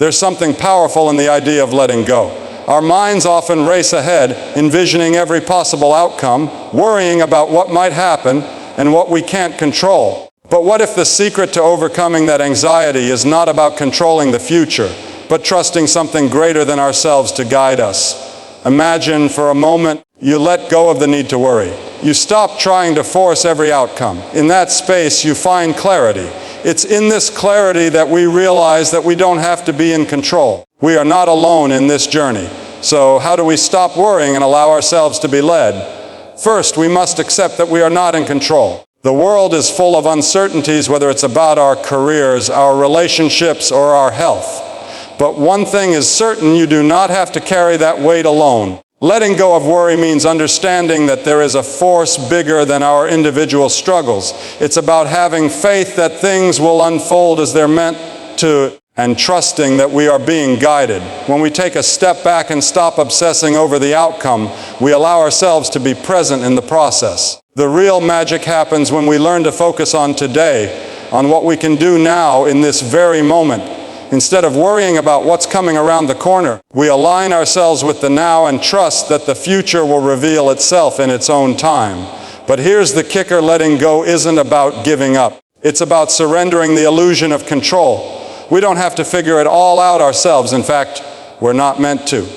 There's something powerful in the idea of letting go. Our minds often race ahead, envisioning every possible outcome, worrying about what might happen and what we can't control. But what if the secret to overcoming that anxiety is not about controlling the future, but trusting something greater than ourselves to guide us? Imagine for a moment you let go of the need to worry. You stop trying to force every outcome. In that space, you find clarity. It's in this clarity that we realize that we don't have to be in control. We are not alone in this journey. So how do we stop worrying and allow ourselves to be led? First, we must accept that we are not in control. The world is full of uncertainties, whether it's about our careers, our relationships, or our health. But one thing is certain, you do not have to carry that weight alone. Letting go of worry means understanding that there is a force bigger than our individual struggles. It's about having faith that things will unfold as they're meant to, and trusting that we are being guided. When we take a step back and stop obsessing over the outcome, we allow ourselves to be present in the process. The real magic happens when we learn to focus on today, on what we can do now in this very moment. Instead of worrying about what's coming around the corner, we align ourselves with the now and trust that the future will reveal itself in its own time. But here's the kicker: letting go isn't about giving up. It's about surrendering the illusion of control. We don't have to figure it all out ourselves. In fact, we're not meant to.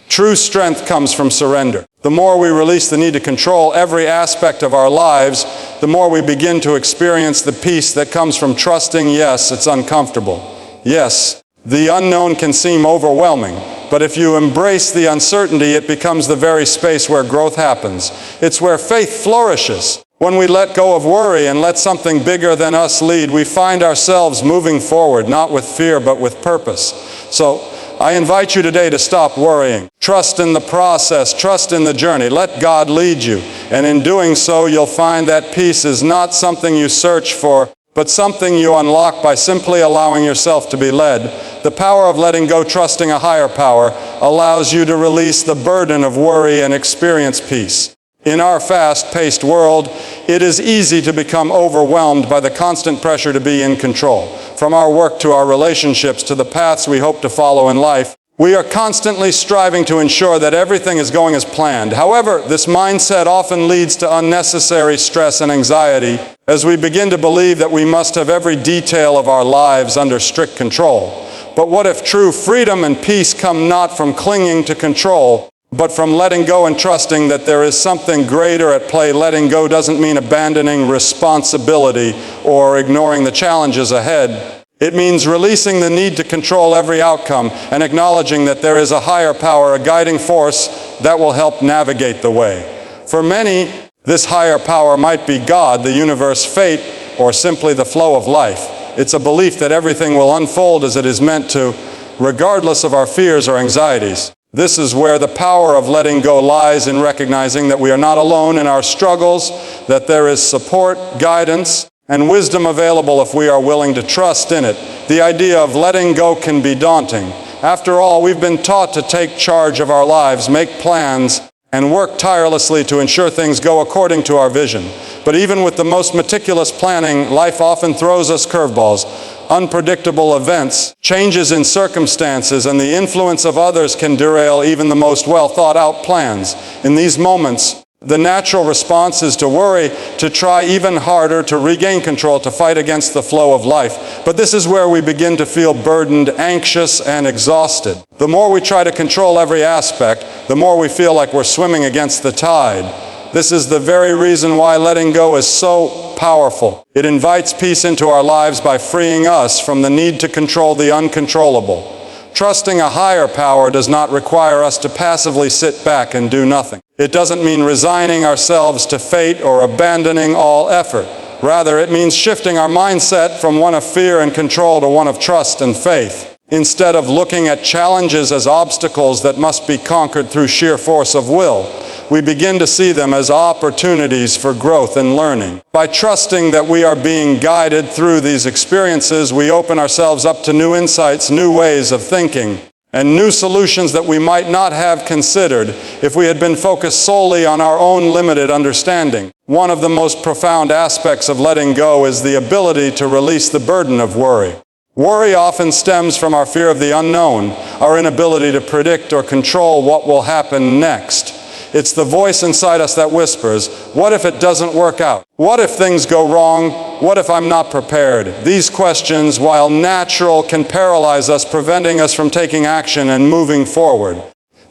True strength comes from surrender. The more we release the need to control every aspect of our lives, the more we begin to experience the peace that comes from trusting. Yes, it's uncomfortable. Yes, the unknown can seem overwhelming, but if you embrace the uncertainty, it becomes the very space where growth happens. It's where faith flourishes. When we let go of worry and let something bigger than us lead, we find ourselves moving forward, not with fear, but with purpose. So, I invite you today to stop worrying. Trust in the process, trust in the journey. Let God lead you. And in doing so, you'll find that peace is not something you search for, but something you unlock by simply allowing yourself to be led. The power of letting go, trusting a higher power, allows you to release the burden of worry and experience peace. In our fast-paced world, it is easy to become overwhelmed by the constant pressure to be in control. From our work to our relationships to the paths we hope to follow in life, we are constantly striving to ensure that everything is going as planned. However, this mindset often leads to unnecessary stress and anxiety as we begin to believe that we must have every detail of our lives under strict control. But what if true freedom and peace come not from clinging to control, but from letting go and trusting that there is something greater at play? Letting go doesn't mean abandoning responsibility or ignoring the challenges ahead. It means releasing the need to control every outcome and acknowledging that there is a higher power, a guiding force that will help navigate the way. For many, this higher power might be God, the universe, fate, or simply the flow of life. It's a belief that everything will unfold as it is meant to, regardless of our fears or anxieties. This is where the power of letting go lies, in recognizing that we are not alone in our struggles, that there is support, guidance, and wisdom available if we are willing to trust in it. The idea of letting go can be daunting. After all, we've been taught to take charge of our lives, make plans, and work tirelessly to ensure things go according to our vision. But even with the most meticulous planning, life often throws us curveballs. Unpredictable events, changes in circumstances, and the influence of others can derail even the most well-thought-out plans. In these moments, the natural response is to worry, to try even harder to regain control, to fight against the flow of life. But this is where we begin to feel burdened, anxious, and exhausted. The more we try to control every aspect, the more we feel like we're swimming against the tide. This is the very reason why letting go is so powerful. It invites peace into our lives by freeing us from the need to control the uncontrollable. Trusting a higher power does not require us to passively sit back and do nothing. It doesn't mean resigning ourselves to fate or abandoning all effort. Rather, it means shifting our mindset from one of fear and control to one of trust and faith. Instead of looking at challenges as obstacles that must be conquered through sheer force of will, we begin to see them as opportunities for growth and learning. By trusting that we are being guided through these experiences, we open ourselves up to new insights, new ways of thinking, and new solutions that we might not have considered if we had been focused solely on our own limited understanding. One of the most profound aspects of letting go is the ability to release the burden of worry. Worry often stems from our fear of the unknown, our inability to predict or control what will happen next. It's the voice inside us that whispers, what if it doesn't work out? What if things go wrong? What if I'm not prepared? These questions, while natural, can paralyze us, preventing us from taking action and moving forward.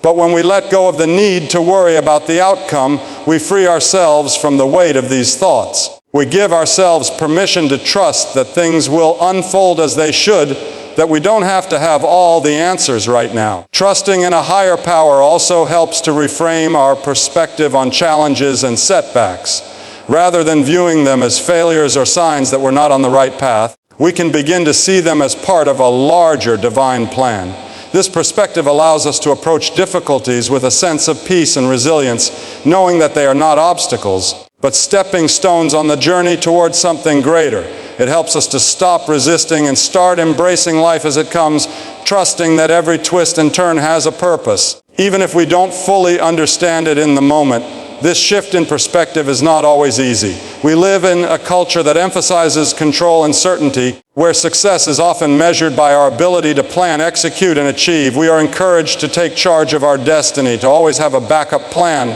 But when we let go of the need to worry about the outcome, we free ourselves from the weight of these thoughts. We give ourselves permission to trust that things will unfold as they should, that we don't have to have all the answers right now. Trusting in a higher power also helps to reframe our perspective on challenges and setbacks. Rather than viewing them as failures or signs that we're not on the right path, we can begin to see them as part of a larger divine plan. This perspective allows us to approach difficulties with a sense of peace and resilience, knowing that they are not obstacles, but stepping stones on the journey towards something greater. It helps us to stop resisting and start embracing life as it comes, trusting that every twist and turn has a purpose. Even if we don't fully understand it in the moment, this shift in perspective is not always easy. We live in a culture that emphasizes control and certainty, where success is often measured by our ability to plan, execute, and achieve. We are encouraged to take charge of our destiny, to always have a backup plan,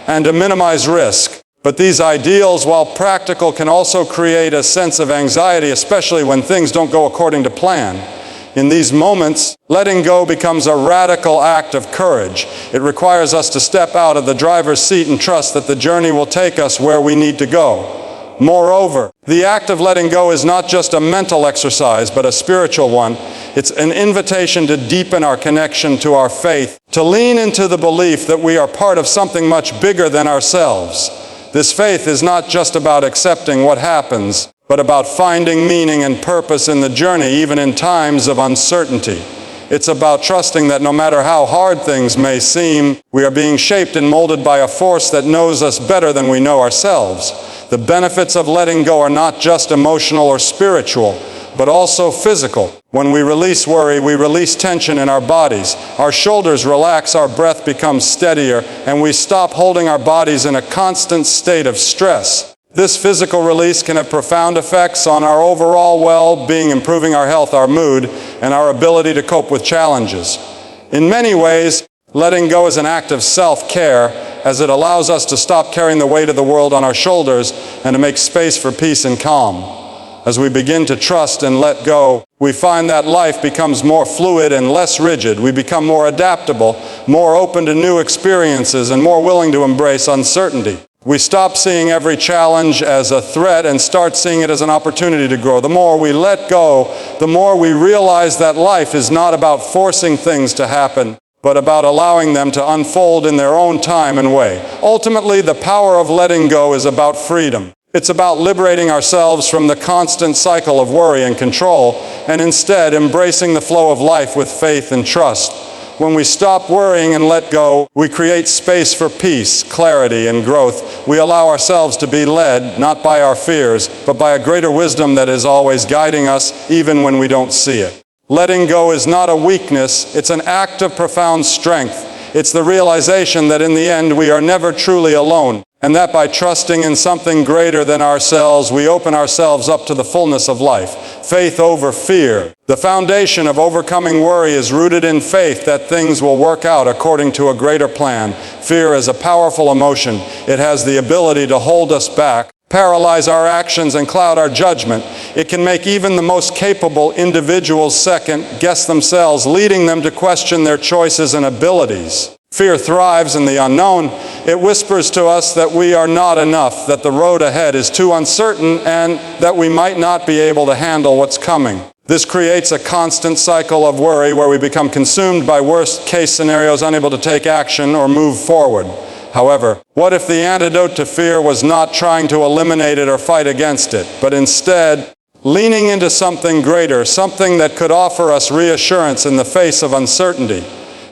and to minimize risk. But these ideals, while practical, can also create a sense of anxiety, especially when things don't go according to plan. In these moments, letting go becomes a radical act of courage. It requires us to step out of the driver's seat and trust that the journey will take us where we need to go. Moreover, the act of letting go is not just a mental exercise, but a spiritual one. It's an invitation to deepen our connection to our faith, to lean into the belief that we are part of something much bigger than ourselves. This faith is not just about accepting what happens, but about finding meaning and purpose in the journey, even in times of uncertainty. It's about trusting that no matter how hard things may seem, we are being shaped and molded by a force that knows us better than we know ourselves. The benefits of letting go are not just emotional or spiritual, but also physical. When we release worry, we release tension in our bodies. Our shoulders relax, our breath becomes steadier, and we stop holding our bodies in a constant state of stress. This physical release can have profound effects on our overall well-being, improving our health, our mood, and our ability to cope with challenges. In many ways, letting go is an act of self-care, as it allows us to stop carrying the weight of the world on our shoulders and to make space for peace and calm. As we begin to trust and let go, we find that life becomes more fluid and less rigid. We become more adaptable, more open to new experiences, and more willing to embrace uncertainty. We stop seeing every challenge as a threat and start seeing it as an opportunity to grow. The more we let go, the more we realize that life is not about forcing things to happen, but about allowing them to unfold in their own time and way. Ultimately, the power of letting go is about freedom. It's about liberating ourselves from the constant cycle of worry and control, and instead embracing the flow of life with faith and trust. When we stop worrying and let go, we create space for peace, clarity, and growth. We allow ourselves to be led, not by our fears, but by a greater wisdom that is always guiding us, even when we don't see it. Letting go is not a weakness, it's an act of profound strength. It's the realization that in the end we are never truly alone, and that by trusting in something greater than ourselves, we open ourselves up to the fullness of life. Faith over fear. The foundation of overcoming worry is rooted in faith that things will work out according to a greater plan. Fear is a powerful emotion. It has the ability to hold us back, paralyze our actions, and cloud our judgment. It can make even the most capable individuals second-guess themselves, leading them to question their choices and abilities. Fear thrives in the unknown. It whispers to us that we are not enough, that the road ahead is too uncertain, and that we might not be able to handle what's coming. This creates a constant cycle of worry where we become consumed by worst-case scenarios, unable to take action or move forward. However, what if the antidote to fear was not trying to eliminate it or fight against it, but instead leaning into something greater, something that could offer us reassurance in the face of uncertainty?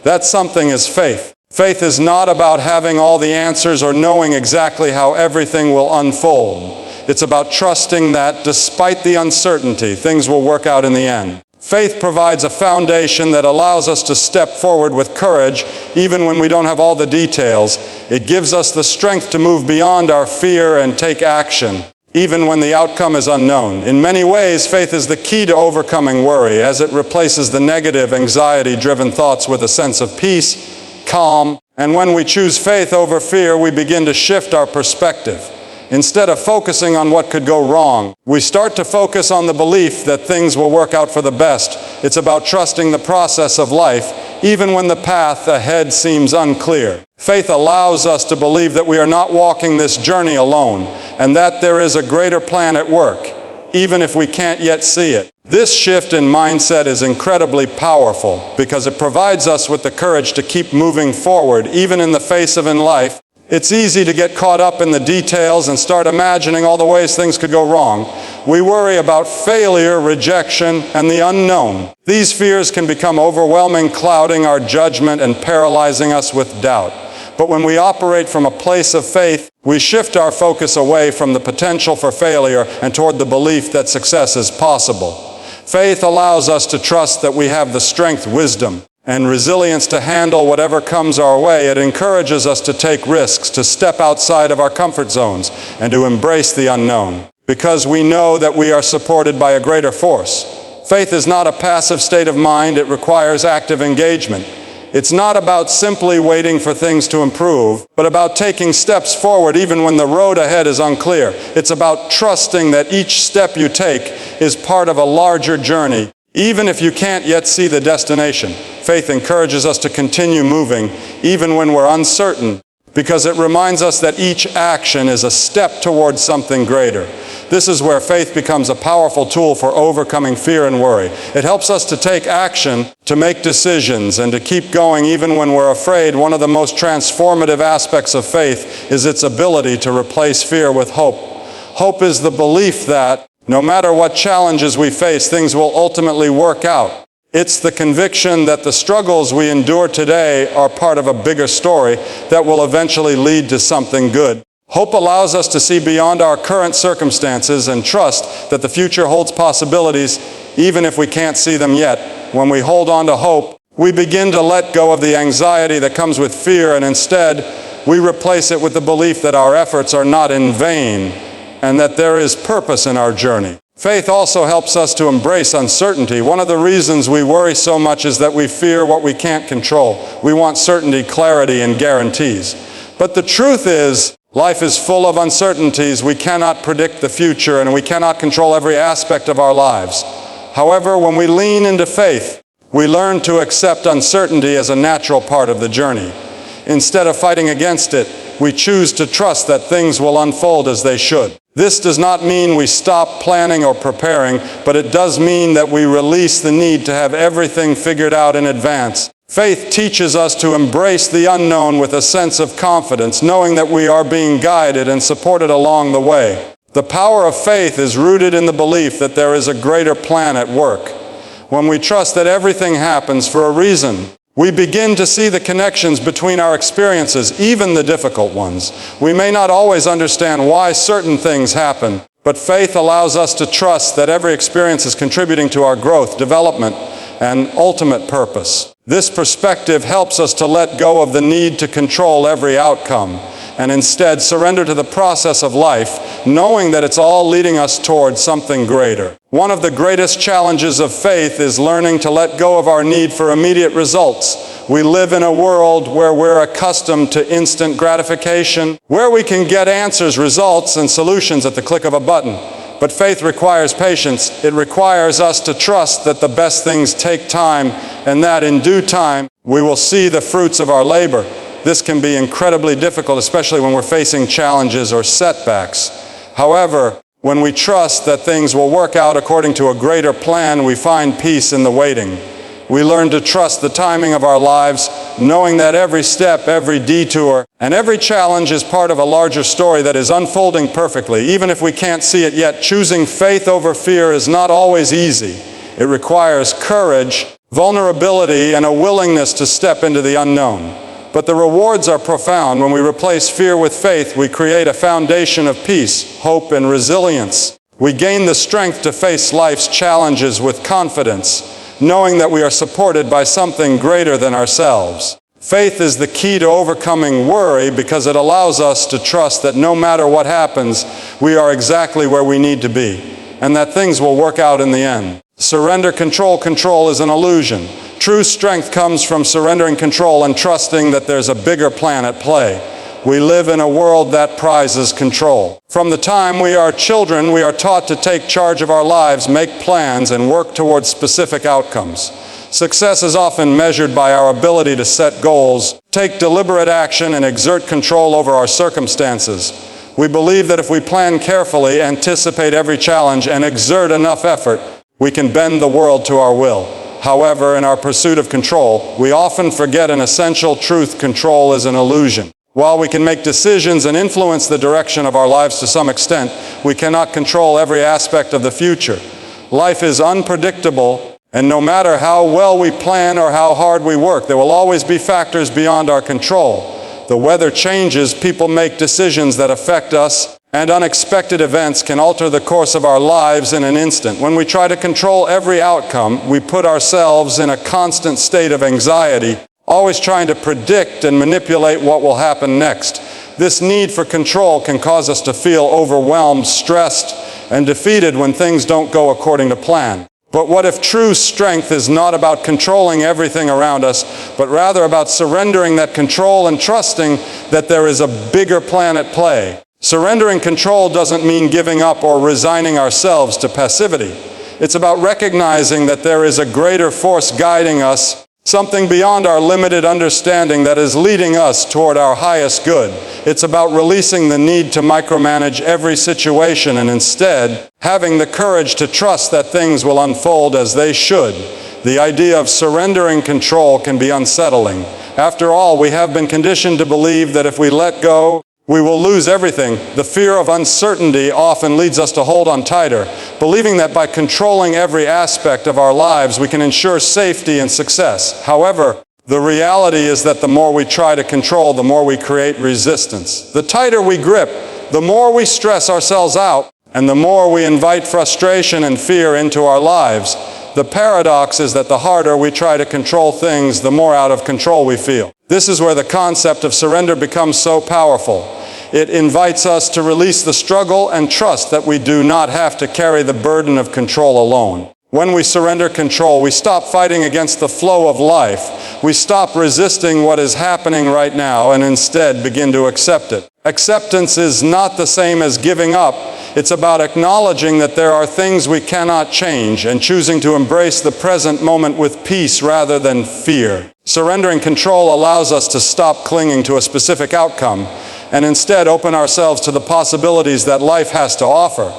That something is faith. Faith is not about having all the answers or knowing exactly how everything will unfold. It's about trusting that, despite the uncertainty, things will work out in the end. Faith provides a foundation that allows us to step forward with courage, even when we don't have all the details. It gives us the strength to move beyond our fear and take action. even when the outcome is unknown. In many ways, faith is the key to overcoming worry, as it replaces the negative, anxiety-driven thoughts with a sense of peace, calm, and when we choose faith over fear, we begin to shift our perspective. Instead of focusing on what could go wrong, we start to focus on the belief that things will work out for the best. It's about trusting the process of life, even when the path ahead seems unclear. Faith allows us to believe that we are not walking this journey alone, and that there is a greater plan at work, even if we can't yet see it. This shift in mindset is incredibly powerful because it provides us with the courage to keep moving forward, even in the face of life. It's easy to get caught up in the details and start imagining all the ways things could go wrong. We worry about failure, rejection, and the unknown. These fears can become overwhelming, clouding our judgment and paralyzing us with doubt. But when we operate from a place of faith, we shift our focus away from the potential for failure and toward the belief that success is possible. Faith allows us to trust that we have the strength, wisdom, and resilience to handle whatever comes our way. It encourages us to take risks, to step outside of our comfort zones, and to embrace the unknown, because we know that we are supported by a greater force. Faith is not a passive state of mind. It requires active engagement. It's not about simply waiting for things to improve, but about taking steps forward even when the road ahead is unclear. It's about trusting that each step you take is part of a larger journey, even if you can't yet see the destination. Faith encourages us to continue moving, even when we're uncertain, because it reminds us that each action is a step towards something greater. This is where faith becomes a powerful tool for overcoming fear and worry. It helps us to take action, to make decisions, and to keep going even when we're afraid. One of the most transformative aspects of faith is its ability to replace fear with hope. Hope is the belief that, no matter what challenges we face, things will ultimately work out. It's the conviction that the struggles we endure today are part of a bigger story that will eventually lead to something good. Hope allows us to see beyond our current circumstances and trust that the future holds possibilities, even if we can't see them yet. When we hold on to hope, we begin to let go of the anxiety that comes with fear, and instead, we replace it with the belief that our efforts are not in vain and that there is purpose in our journey. Faith also helps us to embrace uncertainty. One of the reasons we worry so much is that we fear what we can't control. We want certainty, clarity, and guarantees. But the truth is, life is full of uncertainties. We cannot predict the future, and we cannot control every aspect of our lives. However, when we lean into faith, we learn to accept uncertainty as a natural part of the journey. Instead of fighting against it, we choose to trust that things will unfold as they should. This does not mean we stop planning or preparing, but it does mean that we release the need to have everything figured out in advance. Faith teaches us to embrace the unknown with a sense of confidence, knowing that we are being guided and supported along the way. The power of faith is rooted in the belief that there is a greater plan at work. When we trust that everything happens for a reason, we begin to see the connections between our experiences, even the difficult ones. We may not always understand why certain things happen, but faith allows us to trust that every experience is contributing to our growth, development, and ultimate purpose. This perspective helps us to let go of the need to control every outcome and instead surrender to the process of life, knowing that it's all leading us towards something greater. One of the greatest challenges of faith is learning to let go of our need for immediate results. We live in a world where we're accustomed to instant gratification, where we can get answers, results, and solutions at the click of a button. But faith requires patience. It requires us to trust that the best things take time, and that in due time, we will see the fruits of our labor. This can be incredibly difficult, especially when we're facing challenges or setbacks. However, when we trust that things will work out according to a greater plan, we find peace in the waiting. We learn to trust the timing of our lives, knowing that every step, every detour, and every challenge is part of a larger story that is unfolding perfectly. Even if we can't see it yet, choosing faith over fear is not always easy. It requires courage, vulnerability, and a willingness to step into the unknown. But the rewards are profound. When we replace fear with faith, we create a foundation of peace, hope, and resilience. We gain the strength to face life's challenges with confidence, knowing that we are supported by something greater than ourselves. Faith is the key to overcoming worry because it allows us to trust that no matter what happens, we are exactly where we need to be, and that things will work out in the end. Surrender control is an illusion. True strength comes from surrendering control and trusting that there's a bigger plan at play. We live in a world that prizes control. From the time we are children, we are taught to take charge of our lives, make plans, and work towards specific outcomes. Success is often measured by our ability to set goals, take deliberate action, and exert control over our circumstances. We believe that if we plan carefully, anticipate every challenge, and exert enough effort, we can bend the world to our will. However, in our pursuit of control, we often forget an essential truth: control is an illusion. While we can make decisions and influence the direction of our lives to some extent, we cannot control every aspect of the future. Life is unpredictable, and no matter how well we plan or how hard we work, there will always be factors beyond our control. The weather changes, people make decisions that affect us, and unexpected events can alter the course of our lives in an instant. When we try to control every outcome, we put ourselves in a constant state of anxiety, always trying to predict and manipulate what will happen next. This need for control can cause us to feel overwhelmed, stressed, and defeated when things don't go according to plan. But what if true strength is not about controlling everything around us, but rather about surrendering that control and trusting that there is a bigger plan at play? Surrendering control doesn't mean giving up or resigning ourselves to passivity. It's about recognizing that there is a greater force guiding us, something beyond our limited understanding that is leading us toward our highest good. It's about releasing the need to micromanage every situation and instead having the courage to trust that things will unfold as they should. The idea of surrendering control can be unsettling. After all, we have been conditioned to believe that if we let go, we will lose everything. The fear of uncertainty often leads us to hold on tighter, believing that by controlling every aspect of our lives, we can ensure safety and success. However, the reality is that the more we try to control, the more we create resistance. The tighter we grip, the more we stress ourselves out, and the more we invite frustration and fear into our lives. The paradox is that the harder we try to control things, the more out of control we feel. This is where the concept of surrender becomes so powerful. It invites us to release the struggle and trust that we do not have to carry the burden of control alone. When we surrender control, we stop fighting against the flow of life. We stop resisting what is happening right now and instead begin to accept it. Acceptance is not the same as giving up. It's about acknowledging that there are things we cannot change and choosing to embrace the present moment with peace rather than fear. Surrendering control allows us to stop clinging to a specific outcome and instead open ourselves to the possibilities that life has to offer.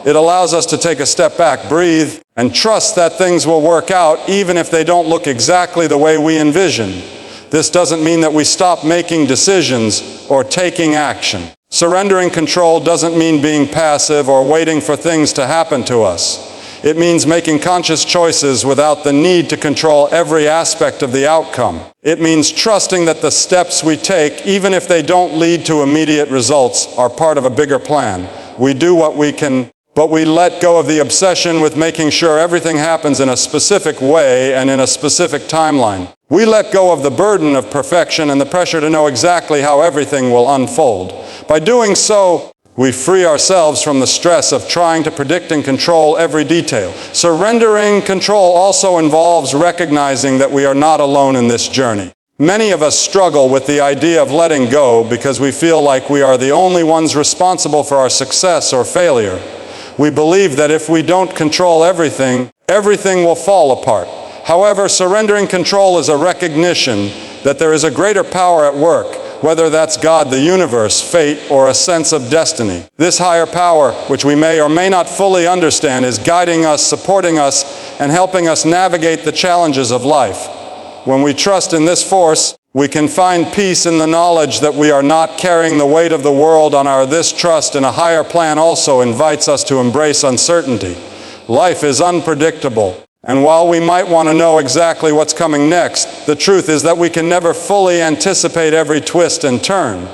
It allows us to take a step back, breathe, and trust that things will work out even if they don't look exactly the way we envision. This doesn't mean that we stop making decisions or taking action. Surrendering control doesn't mean being passive or waiting for things to happen to us. It means making conscious choices without the need to control every aspect of the outcome. It means trusting that the steps we take, even if they don't lead to immediate results, are part of a bigger plan. We do what we can, but we let go of the obsession with making sure everything happens in a specific way and in a specific timeline. We let go of the burden of perfection and the pressure to know exactly how everything will unfold. By doing so, we free ourselves from the stress of trying to predict and control every detail. Surrendering control also involves recognizing that we are not alone in this journey. Many of us struggle with the idea of letting go because we feel like we are the only ones responsible for our success or failure. We believe that if we don't control everything, everything will fall apart. However, surrendering control is a recognition that there is a greater power at work, whether that's God, the universe, fate, or a sense of destiny. This higher power, which we may or may not fully understand, is guiding us, supporting us, and helping us navigate the challenges of life. When we trust in this force, we can find peace in the knowledge that we are not carrying the weight of the world on our. This trust in a higher plan also invites us to embrace uncertainty. Life is unpredictable. And while we might want to know exactly what's coming next, the truth is that we can never fully anticipate every twist and turn.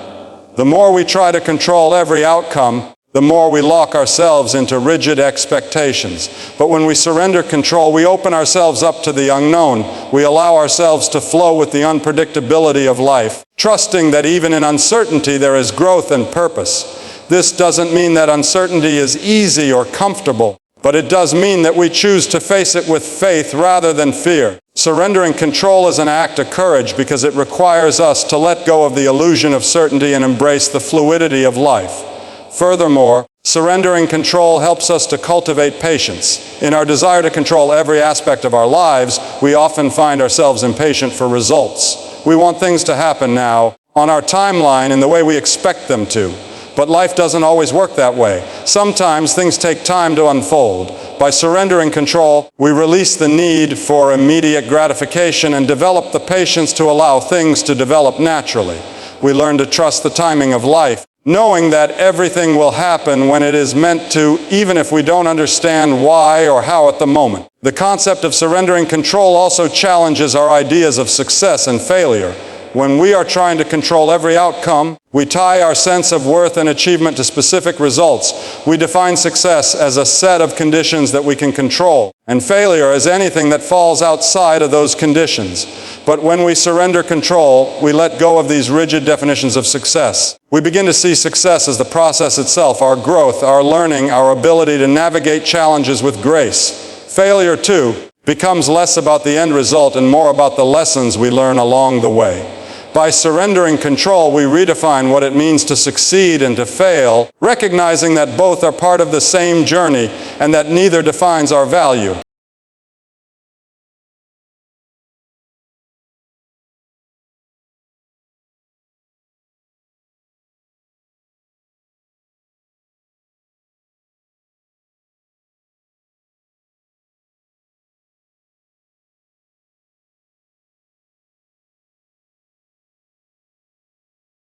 The more we try to control every outcome, the more we lock ourselves into rigid expectations. But when we surrender control, we open ourselves up to the unknown. We allow ourselves to flow with the unpredictability of life, trusting that even in uncertainty there is growth and purpose. This doesn't mean that uncertainty is easy or comfortable, but it does mean that we choose to face it with faith rather than fear. Surrendering control is an act of courage because it requires us to let go of the illusion of certainty and embrace the fluidity of life. Furthermore, surrendering control helps us to cultivate patience. In our desire to control every aspect of our lives, we often find ourselves impatient for results. We want things to happen now, on our timeline, in the way we expect them to. But life doesn't always work that way. Sometimes things take time to unfold. By surrendering control, we release the need for immediate gratification and develop the patience to allow things to develop naturally. We learn to trust the timing of life, knowing that everything will happen when it is meant to, even if we don't understand why or how at the moment. The concept of surrendering control also challenges our ideas of success and failure. When we are trying to control every outcome, we tie our sense of worth and achievement to specific results. We define success as a set of conditions that we can control, and failure as anything that falls outside of those conditions. But when we surrender control, we let go of these rigid definitions of success. We begin to see success as the process itself, our growth, our learning, our ability to navigate challenges with grace. Failure, too, becomes less about the end result and more about the lessons we learn along the way. By surrendering control, we redefine what it means to succeed and to fail, recognizing that both are part of the same journey and that neither defines our value.